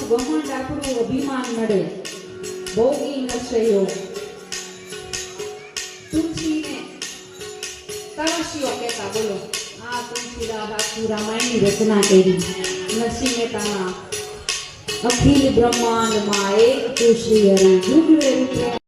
ગમંડ આપણું અભિમાન નડે ભોગી નશયો તુલસીને તરસ્યો કહેતા બોલો આ તુલસીદાસ આખું રામાયણની રચના કરી નરસિંહ મહેતાના અખિલ બ્રહ્માંડમાં એક તું શ્રી હરિ જુગવે રૂપે